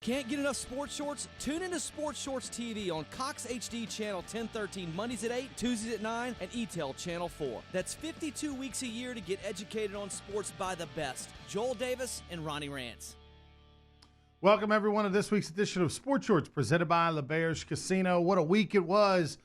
Can't get enough sports shorts? Tune into Sports Shorts TV on Cox HD Channel 1013 Mondays at 8, Tuesdays at 9, and ETEL Channel 4. That's 52 weeks a year to get educated on sports by the best. Joel Davis and Ronnie Rance. Welcome, everyone, to this week's edition of Sports Shorts presented by LaBerge Casino. What a week it was,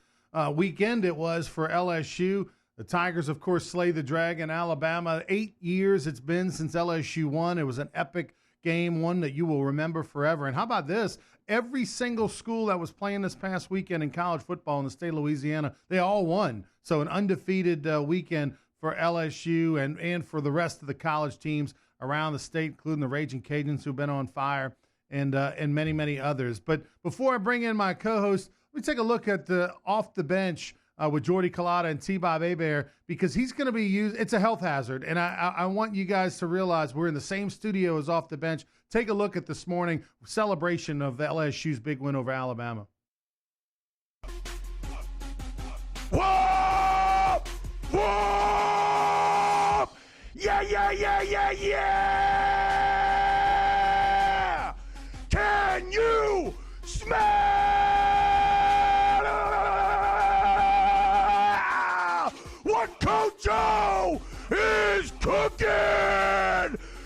weekend it was for LSU. The Tigers, of course, slay the Dragon, Alabama. 8 years it's been since LSU won. It was an epic game, one that you will remember forever. And how about this? Every single school that was playing this past weekend in college football in the state of Louisiana, they all won. So an undefeated weekend for LSU and for the rest of the college teams around the state, including the Raging Cajuns, who've been on fire, and many, many others. But before I bring in my co-host, let me take a look at the off the bench with Jordy Culotta and T-Bob Hebert, because he's going to be used. It's a health hazard, and I want you guys to realize we're in the same studio as off the bench. Take a look at this morning celebration of the LSU's big win over Alabama. Whoa! Whoa! Yeah, yeah, yeah, yeah, yeah! Can you smell what Coach O is cooking?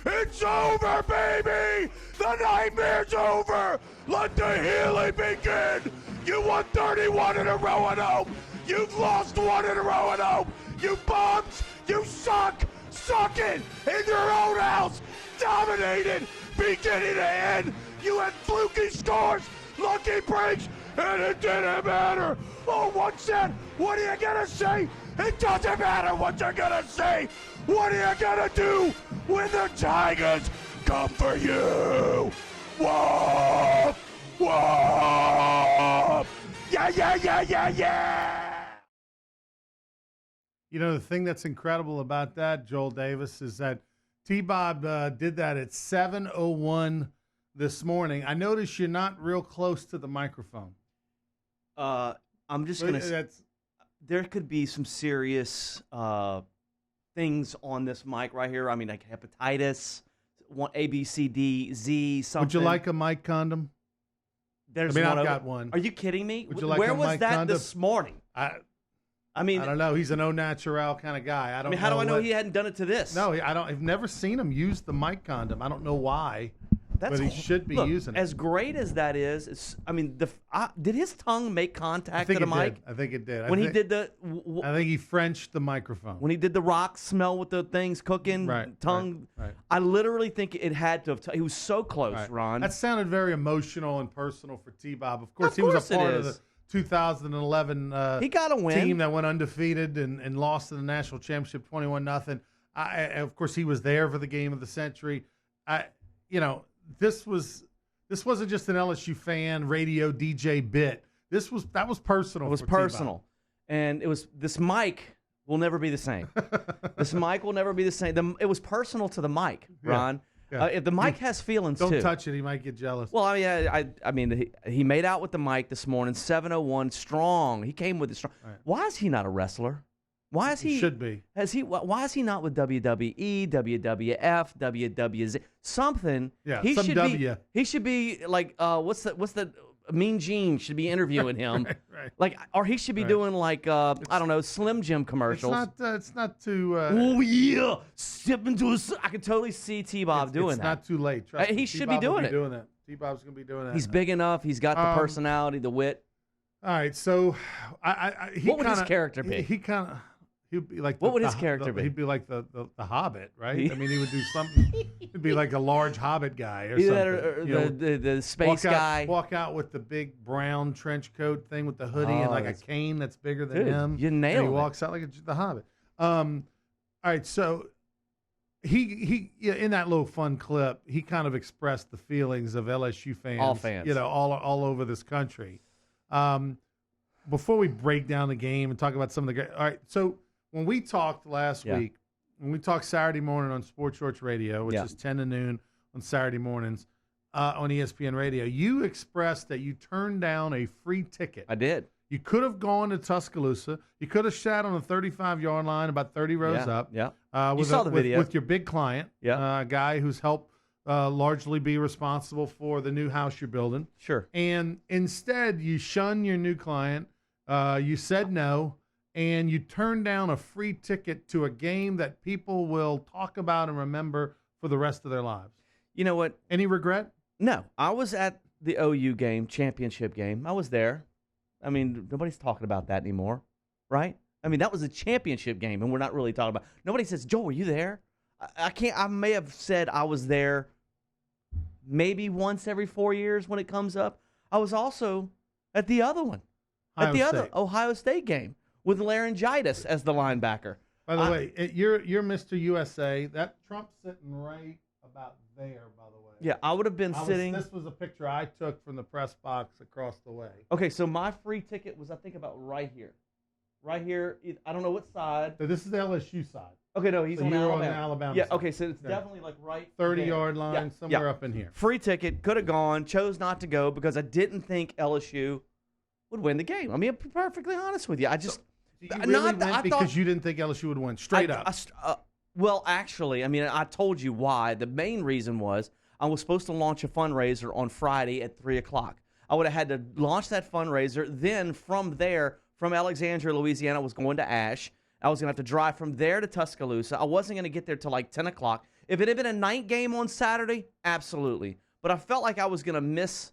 It's over, baby! The nightmare's over! Let the healing begin! You won 31 in a row at home! You've lost one in a row at home! You bums! You suck! Sucking in your own house! Dominated beginning to end! You had fluky scores! Lucky breaks! And it didn't matter! Oh, what's that? What are you gonna say? It doesn't matter what you're gonna say! What are you gonna do when the Tigers come for you? Whoa! Whoa! Yeah, yeah, yeah, yeah, yeah! You know, the thing that's incredible about that, Joel Davis, is that T-Bob did that at 7:01 this morning. I noticed you're not real close to the microphone. I'm just going to say, there could be some serious things on this mic right here. I mean, like hepatitis, A, B, C, D, Z, something. Would you like a mic condom? There's I've got one. Are you kidding me? Would you like Where a was mic that condom? this morning? I mean, I don't know. He's an au naturel kind of guy. I how do I know he hadn't done it to this? No, I've never seen him use the mic condom. I don't know why, but he should be using it. As great as that is, did his tongue make contact to the mic? I think it did. I think he Frenched the microphone. When he did the rock smell with the things cooking, tongue. Right. I literally think it had to have. He was so close, Right. Ron. That sounded very emotional and personal for T-Bob. Of course, he was a part of the 2011 he got a win. Team that went undefeated and lost in the national championship 21-0. Of course, he was there for the game of the century. This wasn't just an LSU fan radio DJ bit. That was personal. It was personal, and this mic will never be the same. This mic will never be the same. It was personal to the mic, Ron. Yeah. If the mic has feelings Don't too. touch it; he might get jealous. Well, I mean, he made out with the mic this morning. 7:01, strong. He came with it strong. Right. Why is he not a wrestler? Why is he? Should be. Why is he not with WWE, WWF, WWZ, something? Yeah, he some should W. be. He should be like what's the Mean Gene should be interviewing him, right. like, or he should be doing like I don't know, Slim Jim commercials. It's not too. Oh yeah, step into a. I can totally see T-Bob doing it's that. It's not too late. Trust me, he should be T-Bob will doing that. T-Bob's gonna be doing that. He's big enough. He's got the personality, the wit. All right, so what would his character be? He'd be like what would his character be? He'd be like the Hobbit, right? I mean, he would do something. He'd be like a large Hobbit guy or something. Or the space guy. Walk out with the big brown trench coat thing with the hoodie and like a cane that's bigger than him. You nailed it. And he walks out like the Hobbit. All right, so he in that little fun clip, he kind of expressed the feelings of LSU fans. All fans. All over this country. Before we break down the game and talk about some of the all right, so when we talked last week, when we talked Saturday morning on Sports Shorts Radio, which is 10 to noon on Saturday mornings on ESPN Radio, you expressed that you turned down a free ticket. I did. You could have gone to Tuscaloosa. You could have sat on the 35-yard line about 30 rows up. Yeah. You saw the video. with your big client, a guy who's helped largely be responsible for the new house you're building. Sure. And instead, you shun your new client. You said no, and you turned down a free ticket to a game that people will talk about and remember for the rest of their lives. You know what? Any regret? No. I was at the OU game, championship game. I was there. I mean, nobody's talking about that anymore, right? I mean, that was a championship game, and we're not really talking about. Nobody says, "Joel, were you there?" I may have said I was there maybe once every 4 years when it comes up. I was also at the other one, other Ohio State game with laryngitis as the linebacker. By the way, you're Mr. USA. That Trump's sitting right about there, by the way. Yeah, I would have been sitting. This was a picture I took from the press box across the way. Okay, so my free ticket was, I think, about right here. Right here. I don't know what side. So this is the LSU side. Okay, no, he's on Alabama. on the Alabama yeah, side. okay, so it's definitely like right 30-yard line, somewhere up in here. Free ticket, could have gone, chose not to go because I didn't think LSU would win the game. I mean, I'm perfectly honest with you. I just you really went because you didn't think LSU would win, straight up. Well, actually, I mean, I told you why. The main reason was I was supposed to launch a fundraiser on Friday at 3 o'clock. I would have had to launch that fundraiser. Then from there, from Alexandria, Louisiana, I was going to Ash. I was going to have to drive from there to Tuscaloosa. I wasn't going to get there till like 10 o'clock. If it had been a night game on Saturday, absolutely. But I felt like I was going to miss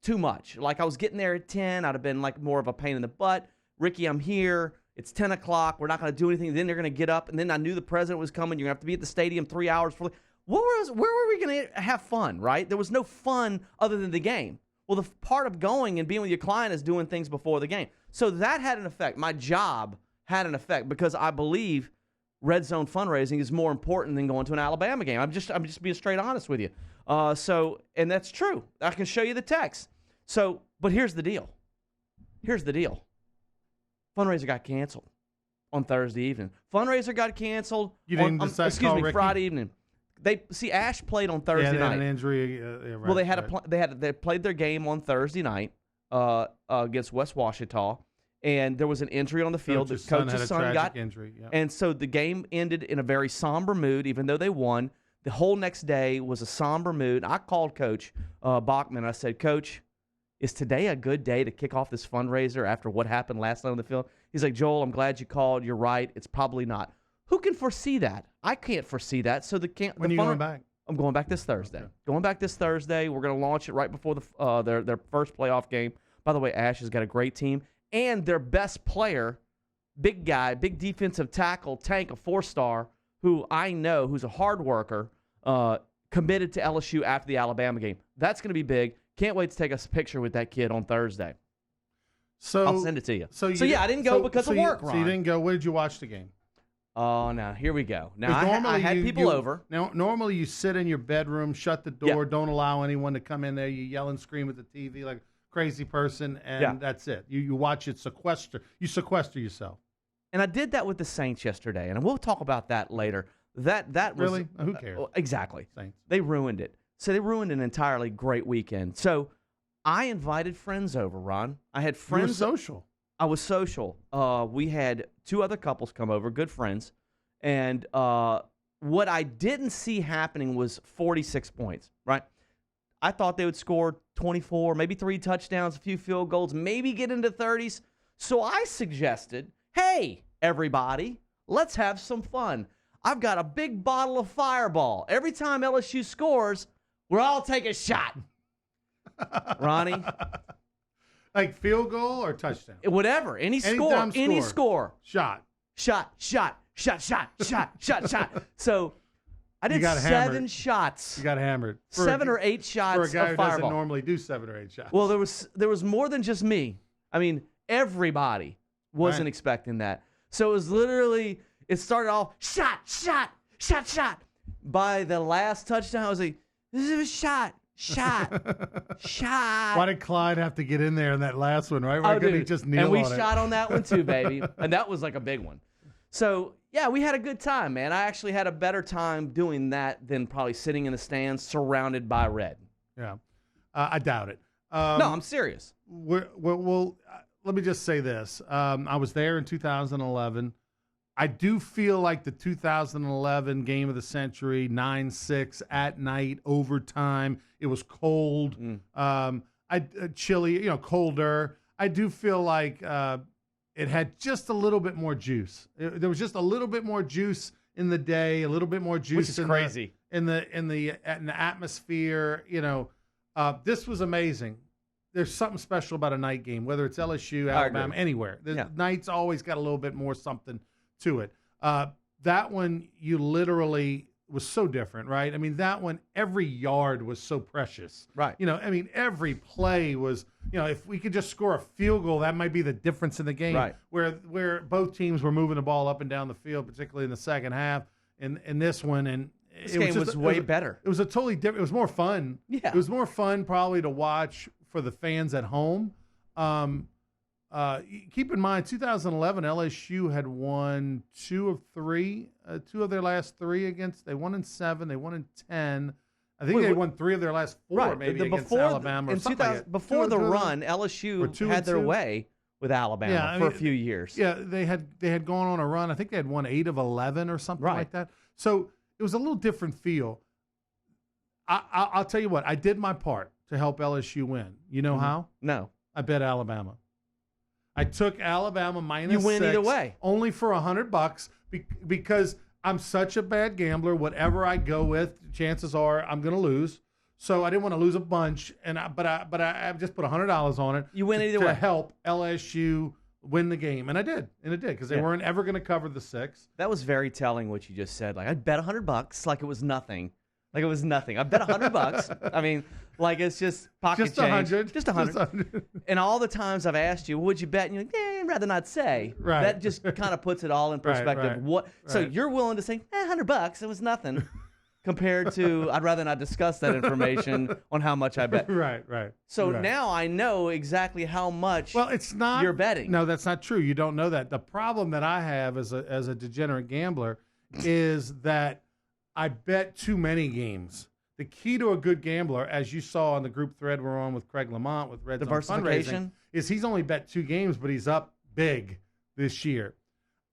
too much. Like I was getting there at 10. I'd have been like more of a pain in the butt. Ricky, I'm here. It's 10 o'clock. We're not going to do anything. Then they're going to get up. And then I knew the president was coming. You're going to have to be at the stadium 3 hours. Where were we going to have fun, right? There was no fun other than the game. Well, the part of going and being with your client is doing things before the game. So that had an effect. My job had an effect because I believe red zone fundraising is more important than going to an Alabama game. I'm just being straight honest with you. And that's true. I can show you the text. So, but here's the deal. Fundraiser got canceled on Thursday evening. Fundraiser got canceled. You didn't decide. Excuse me, Ricky? Friday evening. Ash played on Thursday night. Yeah, they had an injury. Right, well, they played their game on Thursday night against West Washita, and there was an injury on the field. Coach's Coach's son got injury. Yep. And so the game ended in a very somber mood, even though they won. The whole next day was a somber mood. I called Coach Bachman. I said, Coach, is today a good day to kick off this fundraiser after what happened last night on the field? He's like, Joel, I'm glad you called. You're right. It's probably not. Who can foresee that? I can't foresee that. So when are you going back? I'm going back this Thursday. Okay. Going back this Thursday. We're going to launch it right before their first playoff game. By the way, Ash has got a great team. And their best player, big guy, big defensive tackle, Tank, a 4-star, who I know, who's a hard worker, committed to LSU after the Alabama game. That's going to be big. Can't wait to take a picture with that kid on Thursday. So I'll send it to you. So I didn't go because of work, Ron. So you didn't go. Where did you watch the game? Oh, now here we go. Now I had people over. Now normally you sit in your bedroom, shut the door, don't allow anyone to come in there. You yell and scream at the TV like a crazy person, and that's it. You watch it You sequester yourself. And I did that with the Saints yesterday, and we'll talk about that later. That was really who cares? Exactly. Saints. They ruined it. So they ruined an entirely great weekend. So I invited friends over, Ron. I had friends. You were social. I was social. We had 2 other couples come over, good friends. And what I didn't see happening was 46 points, right? I thought they would score 24, maybe 3 touchdowns, a few field goals, maybe get into 30s. So I suggested, hey, everybody, let's have some fun. I've got a big bottle of Fireball. Every time LSU scores, we'll all take a shot. Ronnie? Like field goal or touchdown? Whatever. Any score. Shot. So I did 7 shots. You got hammered. 7 or 8 shots for a guy of who Fireball. doesn't normally do 7 or 8 shots. Well, there was more than just me. I mean, everybody wasn't expecting that. So it was literally, it started off shot. By the last touchdown, I was like, this is a shot. Why did Clyde have to get in there in that last one, right? Why couldn't he just kneel on it? And we shot on that one too, baby. And that was like a big one. So, yeah, we had a good time, man. I actually had a better time doing that than probably sitting in the stands surrounded by red. Yeah. I doubt it. No, I'm serious. Well, let me just say this. I was there in 2011. I do feel like the 2011 game of the century, 9-6 at night, overtime. It was cold, chilly, colder. I do feel like it had just a little bit more juice. There was just a little bit more juice in the day, a little bit more juice. Which is crazy. In the atmosphere. This was amazing. There's something special about a night game, whether it's LSU, Alabama, anywhere. The night's always got a little bit more something to it. That one, you literally was so different, right? I mean, that one, every yard was so precious. Right. Every play was, if we could just score a field goal, that might be the difference in the game. Right. Where both teams were moving the ball up and down the field, particularly in the second half, in this one. And this game was way better. It was a totally different. It was more fun. Yeah. It was more fun probably to watch for the fans at home. Keep in mind, 2011, LSU had won 2 of their last 3 against. They won in 7. They won in 10. I think they won 3 of their last 4, maybe against Alabama. Before the run, LSU had their way with Alabama for a few years. Yeah, they had gone on a run. I think they had won 8 of 11 or something like that. So it was a little different feel. I'll tell you what. I did my part to help LSU win. You know how? No. I bet Alabama. I took Alabama minus 6. You win either way. Only for $100 because I'm such a bad gambler. Whatever I go with, chances are I'm going to lose. So I didn't want to lose a bunch, but I just put $100 on it. You win either way to help LSU win the game, and I did, because they weren't ever going to cover the 6. That was very telling what you just said. Like I bet $100 like it was nothing. Like it was nothing. I bet $100. I mean, like it's just pocket just change. 100. Just 100. And all the times I've asked you, would you bet? And you're like, I'd rather not say. Right. That just kind of puts it all in perspective. Right. So you're willing to say, $100, it was nothing, compared to I'd rather not discuss that information on how much I bet. Right. So now I know exactly how much. Well, it's not. You're betting. No, that's not true. You don't know that. The problem that I have as a degenerate gambler is that I bet too many games. The key to a good gambler, as you saw on the group thread we're on with Craig Lamont with Red Zone Fundraising, is he's only bet 2 games, but he's up big this year.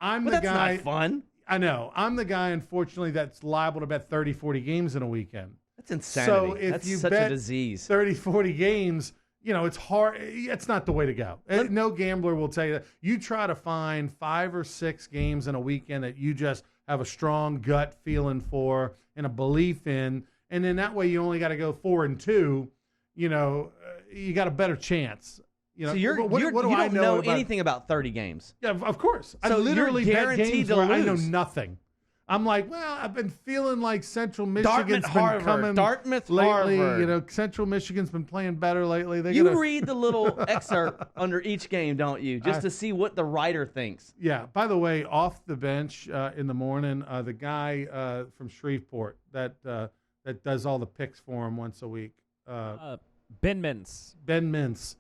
That's not fun. I know. I'm the guy, unfortunately, that's liable to bet 30, 40 games in a weekend. That's insanity. So if that's you such bet a disease. 30, 40 games, it's hard. It's not the way to go. No gambler will tell you that. You try to find 5 or 6 games in a weekend that you just have a strong gut feeling for and a belief in, and then that way you only got to go 4 and 2. You got a better chance. So you don't know anything about 30 games. Yeah, of course. So I literally bet games to where lose. I know nothing. I'm like, well, I've been feeling like Central Michigan's been coming Dartmouth, lately. Harvard. Central Michigan's been playing better lately. You read the little excerpt under each game, don't you? Just to see what the writer thinks. Yeah. By the way, off the bench in the morning, the guy from Shreveport that does all the picks for him once a week. Ben Mintz. Ben Mintz.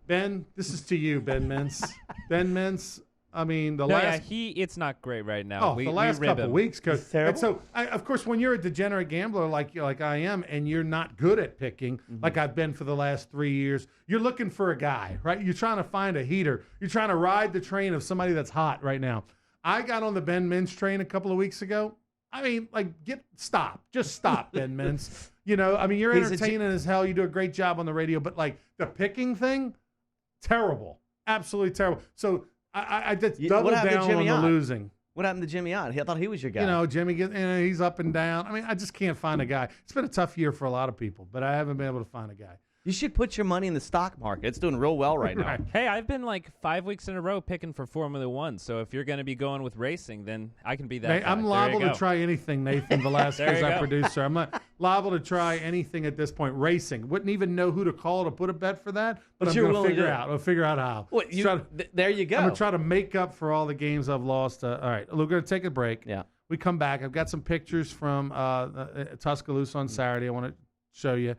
Ben, this is to you, Ben Mintz. Ben Mintz. I mean, it's not great right now. The last couple of weeks, Coach. Terrible. And so, of course, when you're a degenerate gambler like I am, and you're not good at picking, like I've been for the last 3 years, you're looking for a guy, right? You're trying to find a heater. You're trying to ride the train of somebody that's hot right now. I got on the Ben Mintz train a couple of weeks ago. I mean, just stop, Ben Mintz. You're entertaining as hell. You do a great job on the radio, but like the picking thing, terrible, absolutely terrible. So. I just doubled down on the losing. What happened to Jimmy Ott? I thought he was your guy. Jimmy, he's up and down. I mean, I just can't find a guy. It's been a tough year for a lot of people, but I haven't been able to find a guy. You should put your money in the stock market. It's doing real well right now. Right. Hey, I've been like 5 weeks in a row picking for Formula One. So if you're going to be going with racing, then I can be that guy. I'm liable to try anything, Nathan Velasquez, our producer. I'm liable to try anything at this point. Racing. Wouldn't even know who to call to put a bet for that, but I'm going to figure out. I'll figure out how. There you go. I'm going to try to make up for all the games I've lost. All right, we're going to take a break. Yeah. We come back. I've got some pictures from Tuscaloosa on Saturday I want to show you.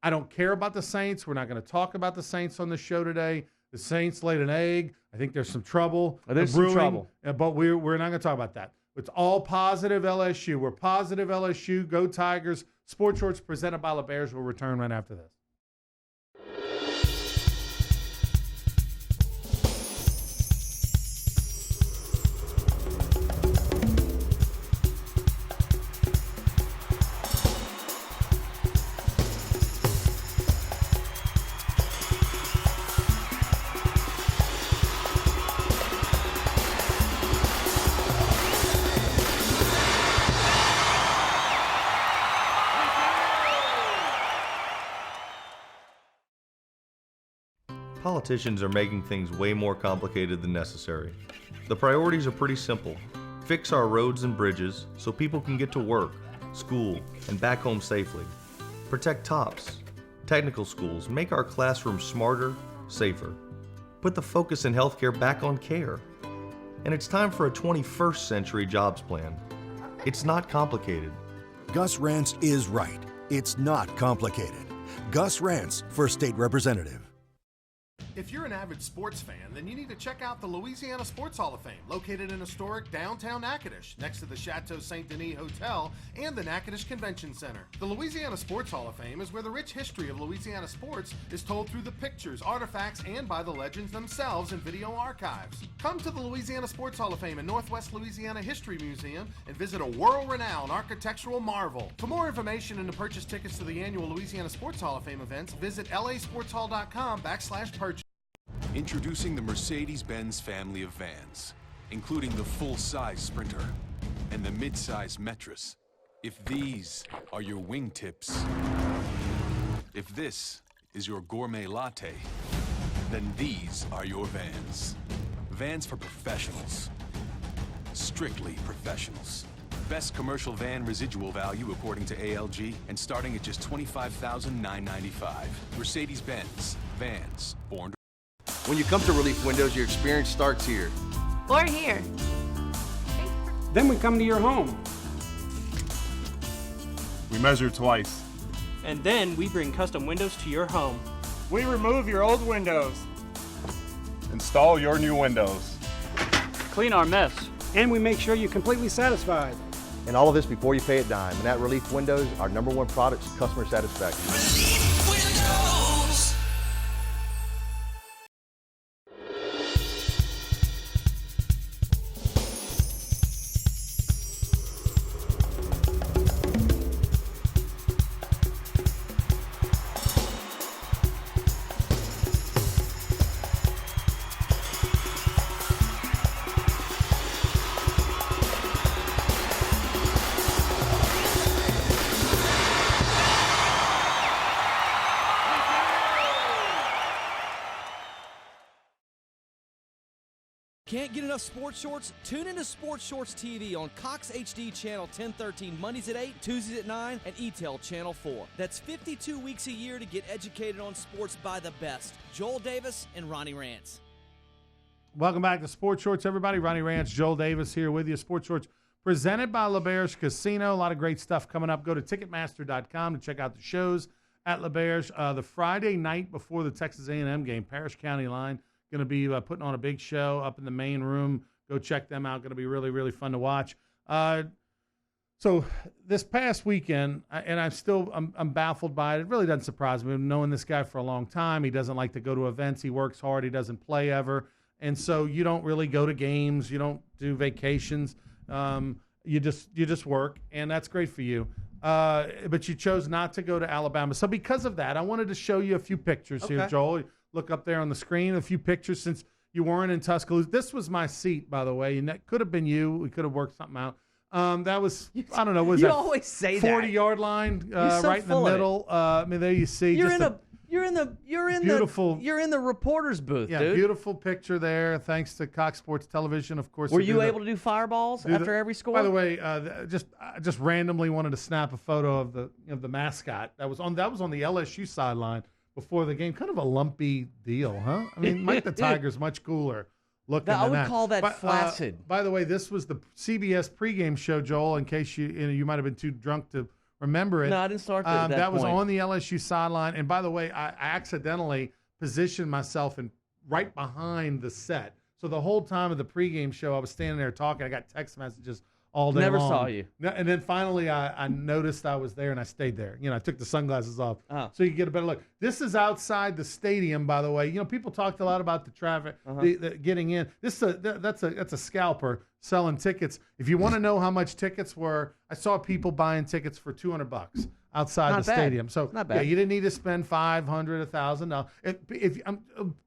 I don't care about the Saints. We're not going to talk about the Saints on the show today. The Saints laid an egg. I think there's some trouble. There's some trouble. But we're not going to talk about that. It's all positive LSU. We're positive LSU. Go Tigers. Sports Shorts presented by LeBears will return right after this. Politicians are making things way more complicated than necessary. The priorities are pretty simple. Fix our roads and bridges so people can get to work, school, and back home safely. Protect TOPS, technical schools, make our classrooms smarter, safer. Put the focus in healthcare back on care. And it's time for a 21st century jobs plan. It's not complicated. Gus Rance is right. It's not complicated. Gus Rance for State Representative. If you're an avid sports fan, then you need to check out the Louisiana Sports Hall of Fame, located in historic downtown Natchitoches, next to the Chateau St. Denis Hotel and the Natchitoches Convention Center. The Louisiana Sports Hall of Fame is where the rich history of Louisiana sports is told through the pictures, artifacts, and by the legends themselves in video archives. Come to the Louisiana Sports Hall of Fame and Northwest Louisiana History Museum and visit a world-renowned architectural marvel. For more information and to purchase tickets to the annual Louisiana Sports Hall of Fame events, visit lasportshall.com/purchase. Introducing the Mercedes-Benz family of vans, including the full-size Sprinter and the mid-size Metris. If these are your wingtips, if this is your gourmet latte, then these are your vans. Vans for professionals. Strictly professionals. Best commercial van residual value according to ALG, and starting at just $25,995. Mercedes-Benz. Vans. Born to... When you come to Relief Windows, your experience starts here. Or here. Then we come to your home. We measure twice. And then we bring custom windows to your home. We remove your old windows. Install your new windows. Clean our mess. And we make sure you're completely satisfied. And all of this before you pay a dime. And at Relief Windows, our #1 product is customer satisfaction. Relief Windows. Can't get enough sports shorts? Tune into Sports Shorts TV on Cox HD Channel 1013 Mondays at 8, Tuesdays at 9, and ETEL Channel 4. That's 52 weeks a year to get educated on sports by the best. Joel Davis and Ronnie Rance. Welcome back to Sports Shorts, everybody. Ronnie Rance, Joel Davis here with you. Sports Shorts presented by LaBerge Casino. A lot of great stuff coming up. Go to Ticketmaster.com to check out the shows at LaBerge. The Friday night before the Texas A&M game, Parish County Line, going to be putting on a big show up in the main room. Go check them out. Going to be really, really fun to watch. So this past weekend, and I'm baffled by it. It really doesn't surprise me. I've known this guy for a long time. He doesn't like to go to events. He works hard. He doesn't play ever. And so you don't really go to games. You don't do vacations. You just work, and that's great for you. But you chose not to go to Alabama. So because of that, I wanted to show you a few pictures here, Joel. Look up there on the screen, a few pictures since you weren't in Tuscaloosa. This was my seat, by the way, and that could have been you. We could have worked something out. That was, I don't know, was you that always say 40-yard line so right in the middle? I mean, there you see. You're You're in the reporter's booth, dude. Beautiful picture there. Thanks to Cox Sports Television, of course. Were you able to do fireballs after every score? By the way, I just randomly wanted to snap a photo of the mascot that was on the LSU sideline before the game. Kind of a lumpy deal, huh? I mean, Mike the Tiger's much cooler looking than that. I would call that flaccid. By the way, this was the CBS pregame show, Joel, in case you might have been too drunk to remember it. No, I didn't start that That was on the LSU sideline. And by the way, I accidentally positioned myself right behind the set. So the whole time of the pregame show, I was standing there talking. I got text messages all day long. Never saw you. And then finally I noticed I was there, and I stayed there. I took the sunglasses off so you get a better look. This is outside the stadium, by the way. People talked a lot about the traffic, the getting in. That's a scalper selling tickets. If you want to know how much tickets were, I saw people buying tickets for $200 outside the stadium. So not bad. Yeah, you didn't need to spend $500, $1,000. If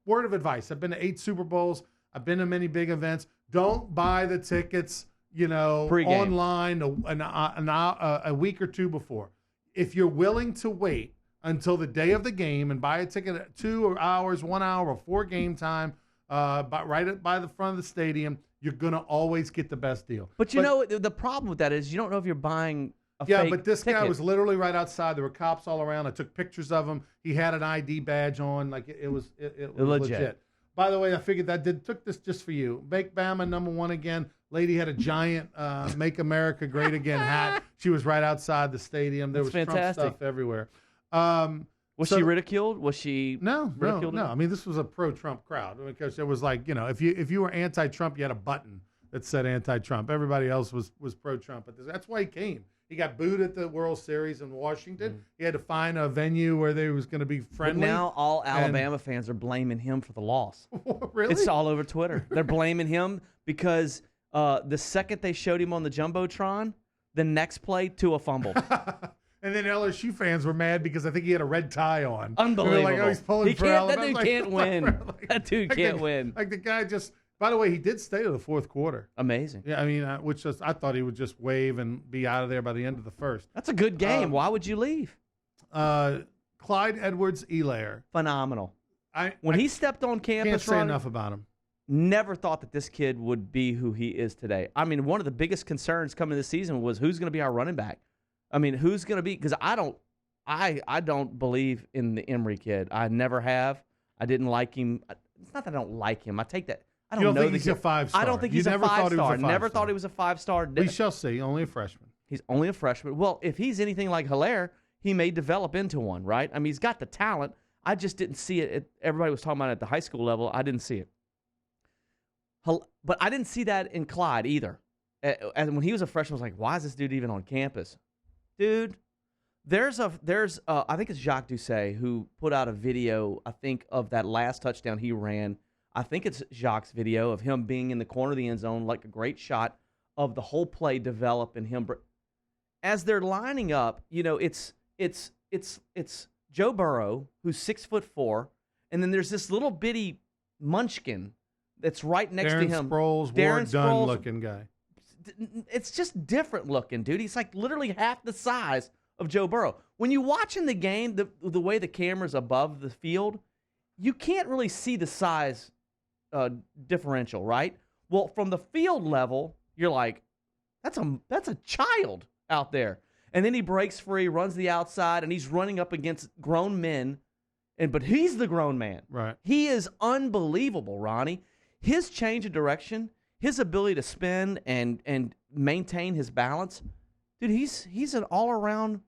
word of advice, I've been to 8 Super Bowls. I've been to many big events. Don't buy the tickets Pre-game. Online a week or two before. If you're willing to wait, until the day of the game and buy a ticket at 2 hours, 1 hour before game time, right by the front of the stadium, you're going to always get the best deal. But the problem with that is you don't know if you're buying a yeah, fake but this ticket. guy was literally right outside. There were cops all around. I took pictures of him. He had an ID badge on. Like it was legit. By the way, I figured took this just for you. Make Bama #1 again. Lady had a giant "Make America Great Again" hat. She was right outside the stadium. There was fantastic. Trump stuff everywhere. Was she ridiculed? Was she ridiculed? No. I mean, this was a pro-Trump crowd because it was like, if you were anti-Trump, you had a button that said anti-Trump. Everybody else was pro-Trump. But that's why he came. He got booed at the World Series in Washington. He had to find a venue where they was going to be friendly. But now all Alabama fans are blaming him for the loss. Really? It's all over Twitter. They're blaming him because the second they showed him on the Jumbotron, the next play, Tua fumbled. And then LSU fans were mad because I think he had a red tie on. Unbelievable. They were like, oh, he's pulling for Alabama. That dude can't win. That dude can't win. Like the guy just. By the way, he did stay to the fourth quarter. Amazing. Yeah, I mean, I thought he would just wave and be out of there by the end of the first. That's a good game. Why would you leave? Clyde Edwards-Helaire. Phenomenal. When he stepped on campus, Can't say enough about him. Never thought that this kid would be who he is today. I mean, one of the biggest concerns coming this season was who's going to be our running back. I mean, who's going to be? Because I don't believe in the Emory kid. I never have. I didn't like him. It's not that I don't like him. I take that. I don't know think he's a 5-star. I don't think he's a 5-star. Never thought he was a 5-star. We shall see. Only a freshman. He's only a freshman. Well, if he's anything like Helaire, he may develop into one, right? I mean, he's got the talent. I just didn't see it. Everybody was talking about it at the high school level. I didn't see it. But I didn't see that in Clyde either. And when he was a freshman, I was like, why is this dude even on campus? Dude, there's I think it's Jacques Doucet who put out a video, I think, of that last touchdown he ran. I think it's Jacques' video of him being in the corner of the end zone, like a great shot of the whole play develop and him. As they're lining up, it's Joe Burrow, who's 6'4", and then there's this little bitty munchkin that's right next to him. Darren Sproles, looking guy. It's just different looking, dude. He's like literally half the size of Joe Burrow. When you watching the game, the way the camera's above the field, you can't really see the size differential, right? Well, from the field level, you're like, that's a child out there. And then he breaks free, runs the outside, and he's running up against grown men. But he's the grown man. Right. He is unbelievable, Ronnie. His change of direction, his ability to spin and maintain his balance, dude, he's an all-around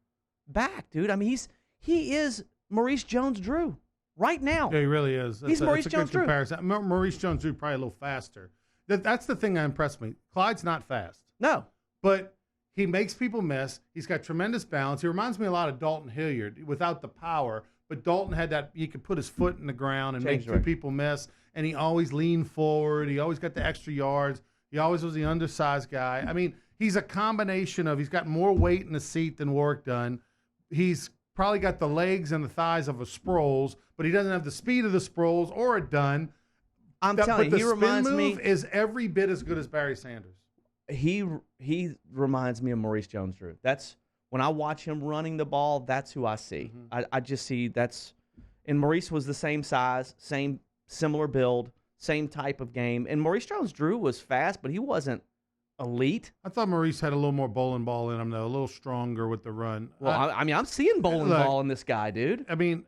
back, dude. I mean, he is Maurice Jones-Drew right now. Yeah, he really is. He's Maurice Jones-Drew. Maurice Jones-Drew probably a little faster. That's the thing that impressed me. Clyde's not fast. No. But he makes people miss. He's got tremendous balance. He reminds me a lot of Dalton Hilliard without the power. But Dalton had that, he could put his foot in the ground and make people miss. And he always leaned forward. He always got the extra yards. He always was the undersized guy. I mean, he's a combination of, he's got more weight in the seat than Warwick Dunn. He's probably got the legs and the thighs of a Sproles, but he doesn't have the speed of the Sproles or a Dunn. I'm telling you, he reminds me. The spin move is every bit as good as Barry Sanders. He reminds me of Maurice Jones-Drew. That's when I watch him running the ball, that's who I see. Mm-hmm. I just see and Maurice was the same size, similar build, same type of game. And Maurice Jones-Drew was fast, but he wasn't elite. I thought Maurice had a little more bowling ball in him, though, a little stronger with the run. Well, I mean, I'm seeing bowling ball in this guy, dude. I mean,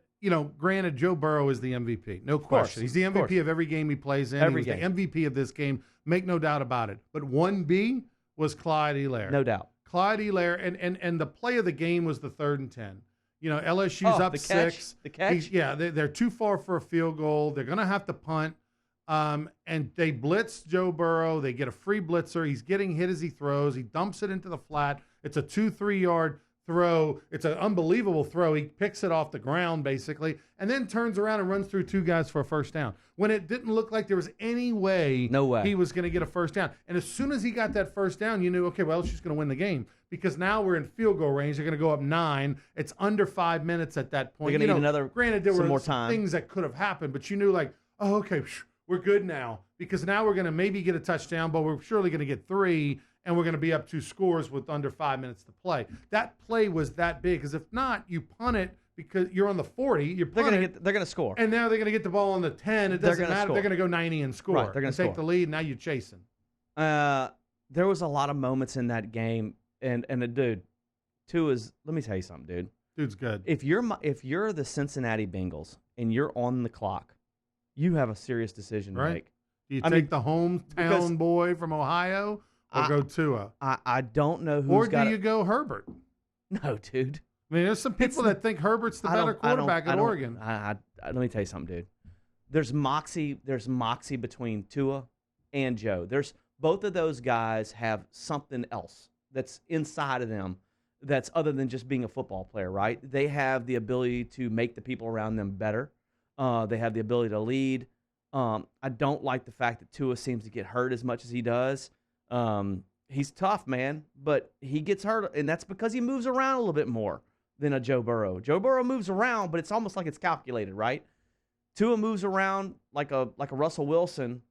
granted, Joe Burrow is the MVP. No question. He's the MVP of every game he plays in. Every he was game. the MVP of this game. Make no doubt about it. But 1B was Clyde Helaire. No doubt. Clyde Helaire, and the play of the game was the 3rd and 10. LSU's up 6. The catch? They're too far for a field goal. They're going to have to punt. And they blitz Joe Burrow. They get a free blitzer. He's getting hit as he throws. He dumps it into the flat. It's a 2-3 yard throw. It's an unbelievable throw. He picks it off the ground, basically, and then turns around and runs through 2 guys for a first down. When it didn't look like there was any way, he was going to get a first down. And as soon as he got that first down, you knew, okay, well, she's going to win the game because now we're in field goal range. They're going to go up 9. It's under 5 minutes at that point. They're going to need another. Granted, there were more time. things that could have happened, but you knew, like, oh, okay, we're good now because now we're going to maybe get a touchdown, but we're surely going to get 3. And we're going to be up 2 scores with under 5 minutes to play. That play was that big because if not, you punt it because you're on the 40. You're They're gonna score. And now they're gonna get the ball on the 10. It doesn't matter. Score. They're gonna go 90 and score. Right, they're gonna take the lead. Now you're chasing. There was a lot of moments in that game, and the dude, let me tell you something, dude. Dude's good. If you're the Cincinnati Bengals and you're on the clock, you have a serious decision to make. Do you take the hometown boy from Ohio or go Tua? I don't know who's Or do you go Herbert? No, dude. I mean, there's some people that think Herbert's the better quarterback at Oregon. Let me tell you something, dude. There's moxie between Tua and Joe. Both of those guys have something else that's inside of them that's other than just being a football player, right? They have the ability to make the people around them better. They have the ability to lead. I don't like the fact that Tua seems to get hurt as much as he does. He's tough, man, but he gets hurt, and that's because he moves around a little bit more than a Joe Burrow. Joe Burrow moves around, but it's almost like it's calculated, right? Tua moves around like a Russell Wilson,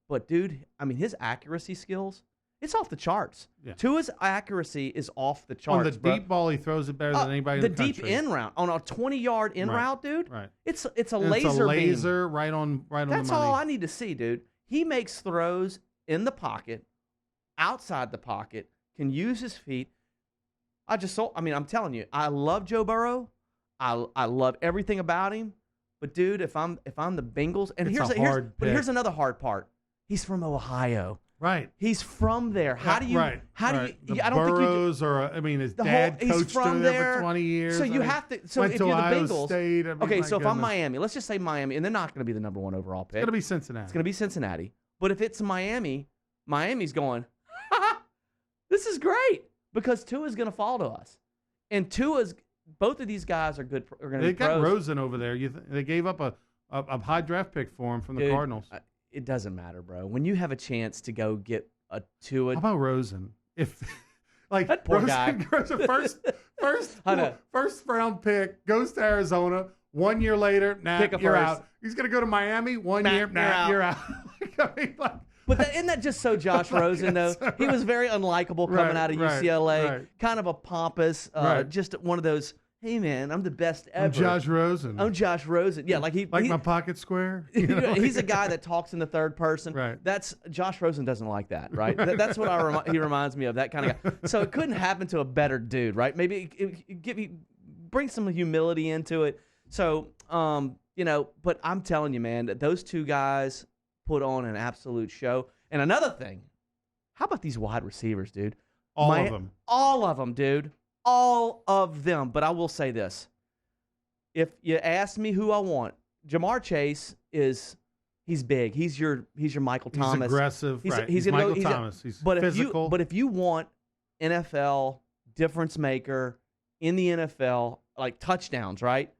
but dude, I mean, his accuracy skills, it's off the charts. Yeah. Tua's accuracy is off the charts. On the deep ball, he throws it better than anybody in the country. The deep in route on a 20-yard in route, dude. Right. It's a and laser. It's a laser beam. right on the money. That's all I need to see, dude. He makes throws in the pocket, outside the pocket, can use his feet. I'm telling you, I love Joe Burrow. I love everything about him. But dude, if I'm the Bengals, and here's another hard part. He's from Ohio. Right. He's from there. How do you? Right. How do you? I don't Burrows, his dad coached there for 20 years. So you have to. So if you're the Bengals, State, if I'm Miami, let's just say Miami, and they're not going to be the number 1 overall pick. It's going to be Cincinnati. It's going to be Cincinnati. But if it's Miami's going, this is great because Tua's going to fall to us, and both of these guys are good. Are going to be pros. They got Rosen over there. They gave up a high draft pick for him from the Cardinals. It doesn't matter, bro. When you have a chance to go get a Tua, how about Rosen? If that poor Rosen guy goes a first round pick, goes to Arizona. 1 year later, you're out. He's going to go to Miami. 1 year, you're out. But isn't that just so Josh Rosen, though? He was very unlikable coming out of UCLA. Kind of a pompous, just one of those, hey, man, I'm the best ever. I'm Josh Rosen. Yeah, like my pocket square. He's a guy that talks in the third person. Right. That's Josh Rosen doesn't like that, right? That's what he reminds me of, that kind of guy. So it couldn't happen to a better dude, right? Maybe bring some humility into it. So, but I'm telling you, man, that those two guys put on an absolute show. And another thing, how about these wide receivers, dude? All of them. All of them, dude. All of them. But I will say this. If you ask me who I want, Jamar Chase he's big. He's your Michael Thomas. He's aggressive. He's Michael Thomas. He's physical. But if you want NFL difference maker in the NFL, like touchdowns, right?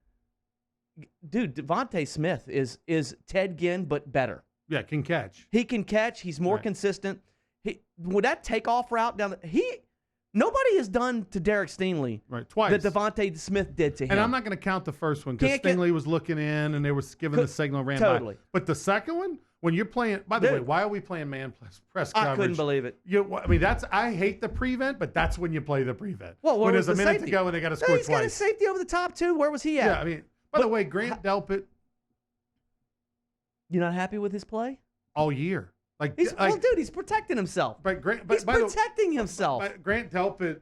Dude, Devontae Smith is Ted Ginn, but better. Yeah, can catch. He can catch. He's more consistent. Would that takeoff route down nobody has done to Derek Stingley twice that Devontae Smith did to him. And I'm not going to count the first one because Stingley was looking in and they were giving the signal ran by. But the second one, when you're playing, by the way, why are we playing man press coverage? I couldn't believe it. I hate the prevent, but that's when you play the prevent. Well, when there's a minute to go and they got to score he's twice. He's got a safety over the top too. Where was he at? Yeah, by the way, Grant Delpit. You not happy with his play? All year. Dude, he's protecting himself. He's protecting himself. Grant Delpit.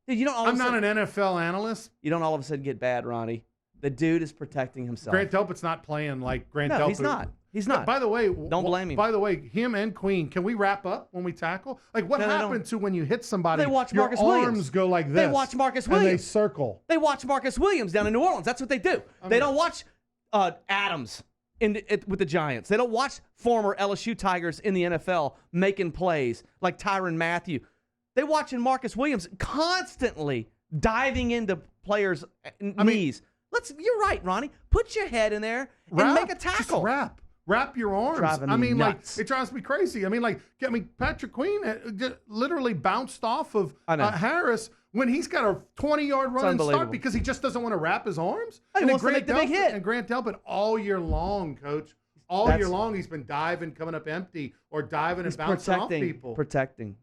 Dude, I'm not an NFL analyst. You don't all of a sudden get bad, Ronnie. The dude is protecting himself. Grant Delpit's not playing like Grant Delpit. No, he's not. He's not. By the way, don't blame him. By the way, him and Queen, can we wrap up when we tackle? Like, what happened to when you hit somebody? They watch your Marcus arms Williams. Go like this. They watch Marcus Williams. And they circle. They watch Marcus Williams down in New Orleans. That's what they do. They don't watch Adams with the Giants. They don't watch former LSU Tigers in the NFL making plays like Tyrann Mathieu. They watching Marcus Williams constantly diving into players' knees. You're right, Ronnie. Put your head in there and make a tackle. Just wrap your arms. Nuts. It drives me crazy. Patrick Queen literally bounced off of Harris when he's got a 20-yard run and start because he just doesn't want to wrap his arms. He wants to make the big hit. And Grant Delpit all year long, Coach. All year long, he's been diving, coming up empty, or diving and bouncing off people.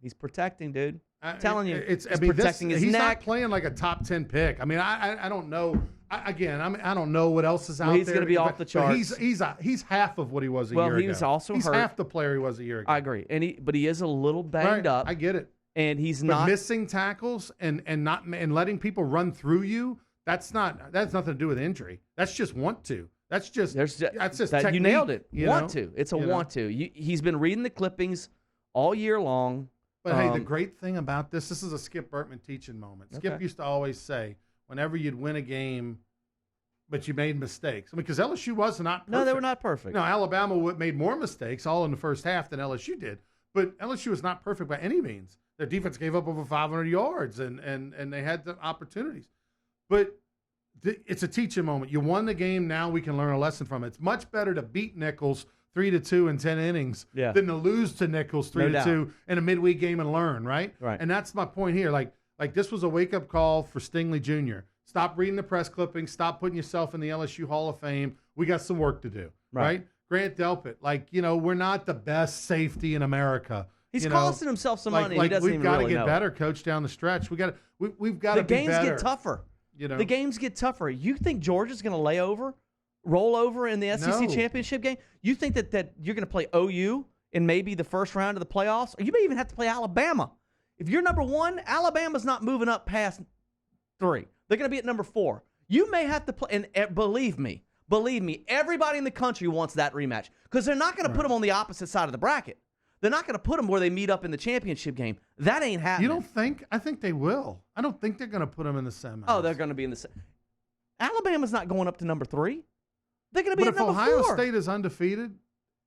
He's protecting, dude. telling you, he's protecting his neck. He's not neck. playing like a top 10 pick. I mean, I don't know. I don't know what else is out there. He's going to be off the charts. He's half of what he was a year ago. Well, he was also he's hurt. half the player he was a year ago. I agree, but he is a little banged up. I get it. And he's but not missing tackles and letting people run through you. That's nothing to do with injury. That's just want to. That's just technique, you nailed it. Want to. It's a want to. He's been reading the clippings all year long. But hey, the great thing about this is a Skip Bertman teaching moment. Skip used to always say, whenever you'd win a game, but you made mistakes. I mean, because LSU was not perfect. No, they were not perfect. No, Alabama made more mistakes all in the first half than LSU did. But LSU was not perfect by any means. Their defense gave up over 500 yards, and they had the opportunities. But it's a teaching moment. You won the game. Now we can learn a lesson from it. It's much better to beat Nichols 3-2 in 10 innings than to lose to Nichols 3-2 in a midweek game and learn, right? Right. And that's my point here. Like this was a wake-up call for Stingley Jr. Stop reading the press clippings. Stop putting yourself in the LSU Hall of Fame. We got some work to do, right? Grant Delpit, we're not the best safety in America. He's costing himself some money. He doesn't even really know. We've got to get better, Coach, down the stretch. We've got to be better. The games get tougher. The games get tougher. You think Georgia's going to roll over in the SEC championship game? You think that you're going to play OU in maybe the first round of the playoffs? Or you may even have to play Alabama. If you're number 1, Alabama's not moving up past 3. They're going to be at number 4. You may have to play, and believe me, everybody in the country wants that rematch because they're not going to put them on the opposite side of the bracket. They're not going to put them where they meet up in the championship game. That ain't happening. You don't think? I think they will. I don't think they're going to put them in the semis. Oh, they're going to be in the semis. Alabama's not going up to number 3. They're going to be at number 4. But if Ohio State is undefeated,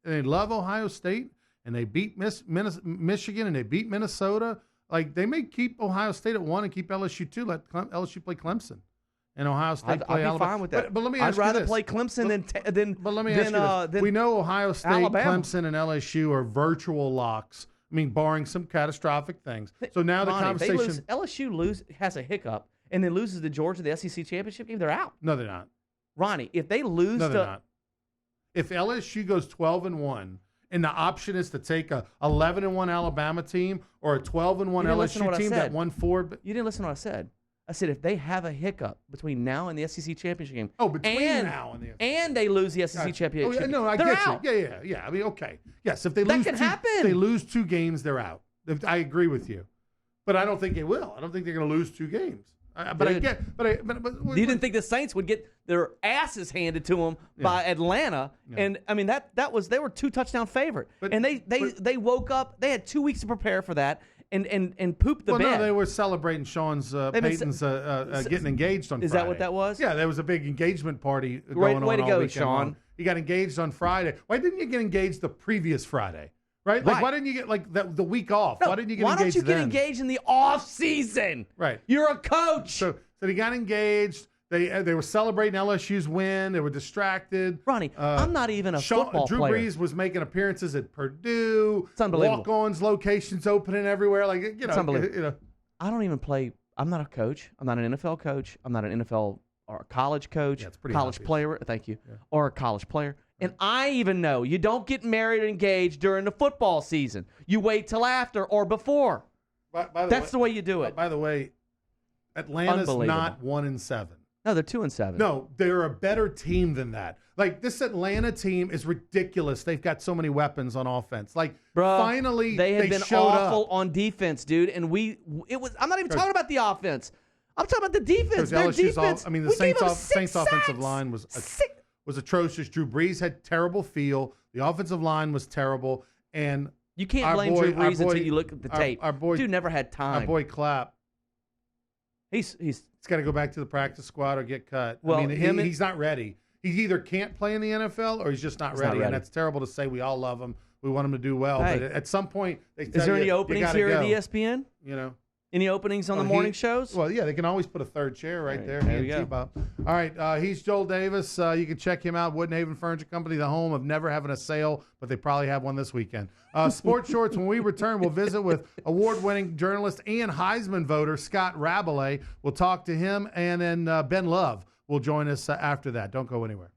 and they love Ohio State, and they beat Michigan, and they beat Minnesota, they may keep Ohio State at 1 and keep LSU 2. Let LSU play Clemson. And Ohio State play Alabama. I'd be fine with that. But let me ask you I'd rather this. play Clemson than. But let me ask you this. We know Ohio State, Alabama. Clemson, and LSU are virtual locks. I mean, barring some catastrophic things. So now the conversation. LSU has a hiccup and then loses to Georgia the SEC championship game. They're out. No, they're not. Ronnie, if they lose, no, they're not. If LSU goes 12-1. And the option is to take a 11-1 Alabama team or a 12-1 LSU team that won 4. But you didn't listen to what I said. I said if they have a hiccup between now and the SEC championship game. Oh, between now and the SEC. And they lose the SEC championship. No, I get you. Yeah. I mean, okay. Yes, if they lose, if they lose 2 games, they're out. I agree with you, but I don't think they will. I don't think they're going to lose 2 games. But you didn't think the Saints would get their asses handed to them by Atlanta, and I mean they were 2 touchdown favorite, and they woke up. They had 2 weeks to prepare for that, and pooped the bed. No, they were celebrating Peyton's getting engaged on Friday. Is that what that was? Yeah, there was a big engagement party going on. Way to all go, weekend Sean. long. He got engaged on Friday. Why didn't you get engaged the previous Friday? Right? Why didn't you get the week off? No, why didn't you get engaged? Why don't you get then? engaged in the off season? Right. You're a coach. So he got engaged. They were celebrating LSU's win. They were distracted. Ronnie, I'm not even a football Drew player. Brees was making appearances at Purdue. It's unbelievable. Walk-ons, locations opening everywhere. It's unbelievable. I don't even play. I'm not a coach. I'm not an NFL coach. I'm not an NFL or a college coach. Yeah, it's pretty college obvious. player. Thank you. Yeah. Or a college player. And I even know you don't get married or engaged during the football season. You wait till after or before. That's the way you do it. By the way, Atlanta's not 1-7. No, they're 2-7. No, they're a better team than that. This Atlanta team is ridiculous. They've got so many weapons on offense. Finally, they had been showed awful up. on defense, dude. And I'm not even talking about the offense. I'm talking about the defense. Their defense. The Saints offensive line was atrocious. Drew Brees had terrible feel. The offensive line was terrible, and you can't blame Drew Brees until you look at the tape. Our boy, dude never had time. Our boy Clapp. He's got to go back to the practice squad or get cut. Well, he's not ready. He either can't play in the NFL or he's just not ready. And that's terrible to say. We all love him. We want him to do well. Hey, but at some point, they tell is there you, any openings here at ESPN? Any openings on the morning shows? Well, yeah, they can always put a third chair right there. There you go. All right, he's Joel Davis. You can check him out, Woodhaven Furniture Company, the home of never having a sale, but they probably have one this weekend. Sports Shorts, when we return, we'll visit with award-winning journalist and Heisman voter Scott Rabelais. We'll talk to him, and then Ben Love will join us after that. Don't go anywhere.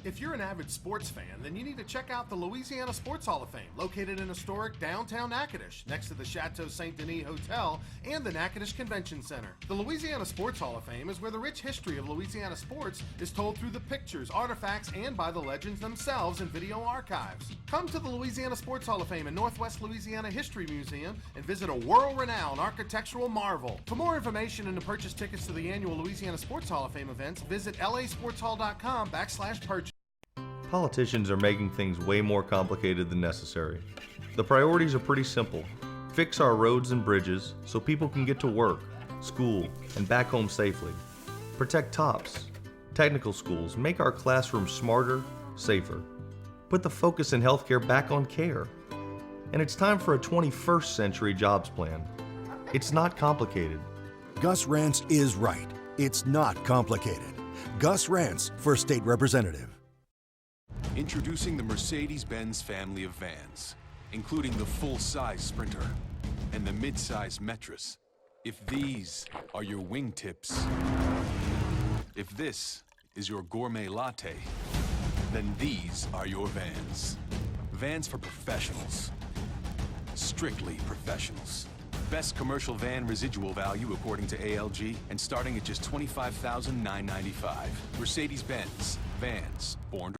If you're an avid sports fan, then you need to check out the Louisiana Sports Hall of Fame, located in historic downtown Natchitoches, next to the Chateau St. Denis Hotel and the Natchitoches Convention Center. The Louisiana Sports Hall of Fame is where the rich history of Louisiana sports is told through the pictures, artifacts, and by the legends themselves in video archives. Come to the Louisiana Sports Hall of Fame and Northwest Louisiana History Museum and visit a world-renowned architectural marvel. For more information and to purchase tickets to the annual Louisiana Sports Hall of Fame events, visit lasportshall.com/purchase. Politicians are making things way more complicated than necessary. The priorities are pretty simple. Fix our roads and bridges so people can get to work, school, and back home safely. Protect TOPS, technical schools, make our classrooms smarter, safer. Put the focus in healthcare back on care. And it's time for a 21st century jobs plan. It's not complicated. Gus Rance is right. It's not complicated. Gus Rance for State Representative. Introducing the Mercedes-Benz family of vans, including the full-size Sprinter and the mid-size Metris. If these are your wingtips, if this is your gourmet latte, then these are your vans. Vans for professionals. Strictly professionals. Best commercial van residual value according to ALG, and starting at just $25,995. Mercedes-Benz. Vans. Born to...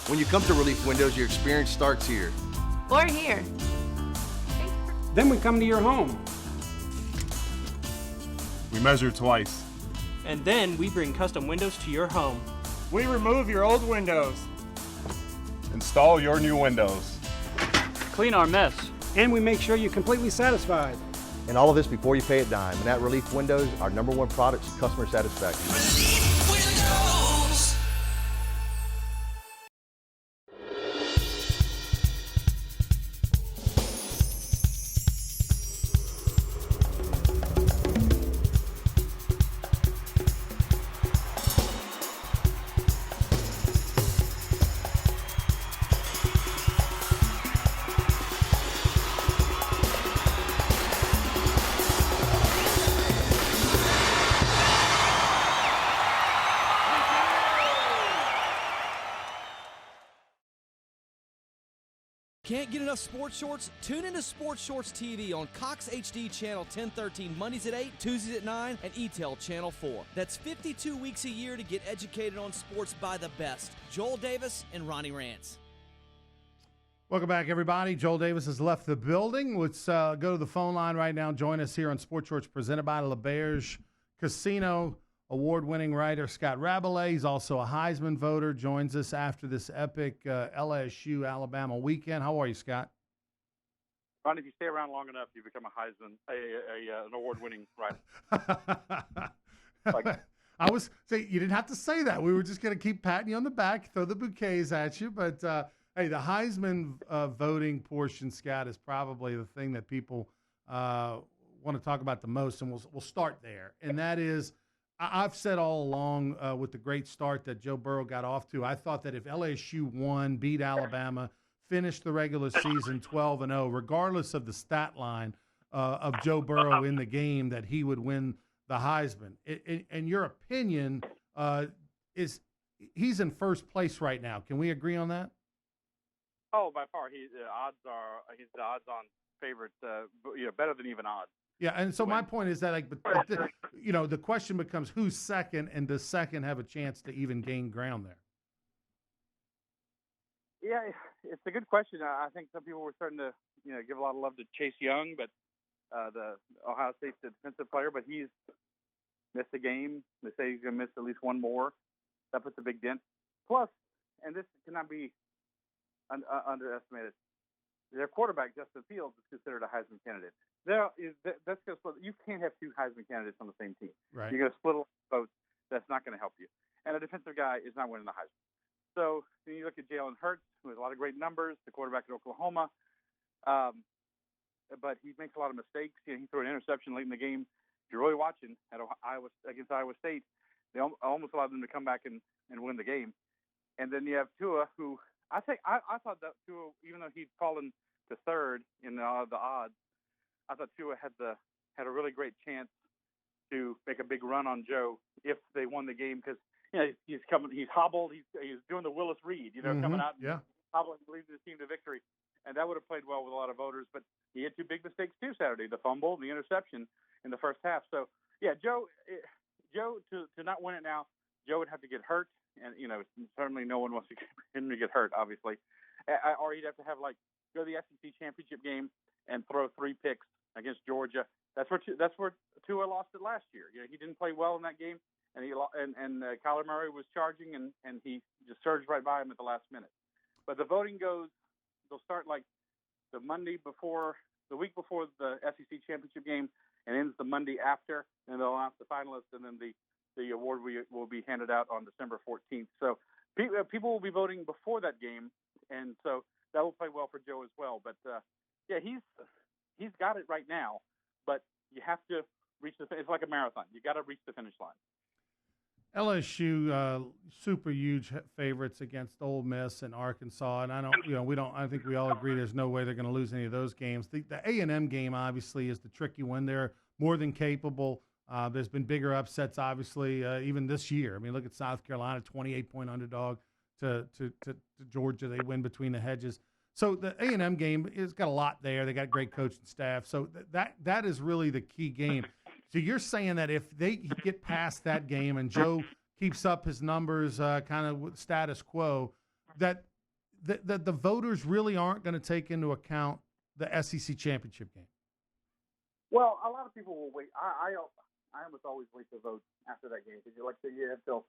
When you come to Relief Windows, your experience starts here. Or here. Then we come to your home. We measure twice. And then we bring custom windows to your home. We remove your old windows. Install your new windows. Clean our mess. And we make sure you're completely satisfied. And all of this before you pay a dime. And at Relief Windows, our #1 product is customer satisfaction. Relief Windows. Can't get enough sports shorts? Tune into Sports Shorts TV on Cox HD Channel 1013 Mondays at 8, Tuesdays at 9, and ETEL Channel 4. That's 52 weeks a year to get educated on sports by the best. Joel Davis and Ronnie Rance. Welcome back, everybody. Joel Davis has left the building. Let's go to the phone line right now. Join us here on Sports Shorts presented by LeBear's Casino. Award-winning writer Scott Rabelais, he's also a Heisman voter, joins us after this epic LSU-Alabama weekend. How are you, Scott? Ron, if you stay around long enough, you become a Heisman, an award-winning writer. I was saying you didn't have to say that. We were just going to keep patting you on the back, throw the bouquets at you. But hey, the Heisman voting portion, Scott, is probably the thing that people want to talk about the most, and we'll start there. And that is, I've said all along with the great start that Joe Burrow got off to, I thought that if LSU won, beat Alabama, finished the regular season 12-0, regardless of the stat line of Joe Burrow in the game, that he would win the Heisman. In your opinion, is he's in first place right now? Can we agree on that? Oh, by far, he's the odds-on favorite, better than even odds. Yeah, and so my point is that, the question becomes who's second, and does second have a chance to even gain ground there? Yeah, it's a good question. I think some people were starting to, give a lot of love to Chase Young, but the Ohio State defensive player, but he's missed a game. They say he's going to miss at least one more. That puts a big dent. Plus, and this cannot be underestimated, their quarterback, Justin Fields, is considered a Heisman candidate. That's just you can't have two Heisman candidates on the same team. Right. You're going to split votes. That's not going to help you. And a defensive guy is not winning the Heisman. So then you look at Jalen Hurts, who has a lot of great numbers, the quarterback at Oklahoma, but he makes a lot of mistakes. He threw an interception late in the game. If you're really watching against Iowa State, they almost allowed them to come back and win the game. And then you have Tua, who I thought that Tua, even though he'd fallen to third in the odds, I thought Tua had a really great chance to make a big run on Joe if they won the game, because he's hobbled, he's doing the Willis Reed, coming out and hobbling, leading the team to victory. And that would have played well with a lot of voters, but he had two big mistakes too Saturday: the fumble and the interception in the first half. So yeah, Joe, to not win it now, Joe would have to get hurt, and certainly no one wants him to get hurt, obviously, or he'd have to go to the SEC championship game and throw 3 picks against Georgia. That's where Tua lost it last year. He didn't play well in that game, and Kyler Murray was charging, and he just surged right by him at the last minute. But the voting goes. They'll start the week before the SEC championship game, and ends the Monday after, and they'll announce the finalists, and then the award will be handed out on December 14th. So people will be voting before that game, and so that will play well for Joe as well. But yeah, he's got it right now, but you have to reach it's like a marathon. You got to reach the finish line. LSU super huge favorites against Ole Miss and Arkansas, and I think we all agree there's no way they're going to lose any of those games. The A&M game obviously is the tricky one. They're more than capable. There's been bigger upsets, obviously, even this year. I mean, look at South Carolina, 28-point underdog to Georgia. They win between the hedges. So the A&M game has got a lot there. They got great coaching staff. So that is really the key game. So you're saying that if they get past that game and Joe keeps up his numbers kind of with status quo, that the voters really aren't going to take into account the SEC championship game? Well, a lot of people will wait. I almost always wait to vote after that game because you have till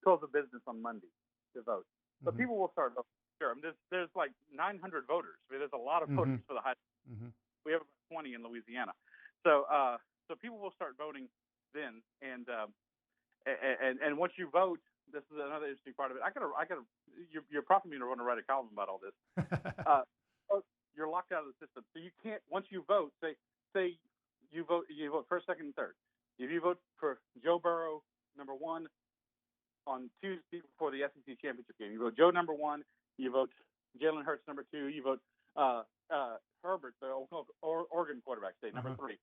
close of business on Monday to vote. But people will start voting. Sure, I mean, there's 900 voters. I mean, there's a lot of voters for the high. We have about 20 in Louisiana. So people will start voting then, and once you vote, this is another interesting part of it. You're prompting me to want to write a column about all this. You're locked out of the system, so you can't. Once you vote, say you vote first, second, and third. If you vote for Joe Burrow number 1 on Tuesday before the SEC championship game, you vote Joe number 1. You vote Jalen Hurts number 2. You vote Herbert, the Oregon quarterback, say number 3.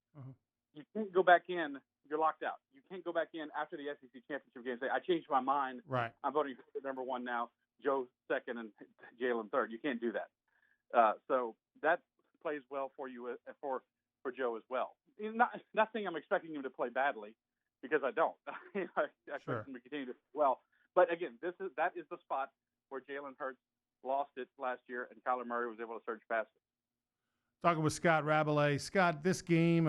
You can't go back in. You're locked out. You can't go back in after the SEC championship game and say, I changed my mind. Right. I'm voting for number 1 now, Joe second, and Jalen third. You can't do that. So that plays well for you for Joe as well. Not saying I'm expecting him to play badly, because I don't. I expect him to continue to play well. But again, that is the spot where Jalen Hurts lost it last year, and Kyler Murray was able to surge past it. Talking with Scott Rabelais. Scott, this game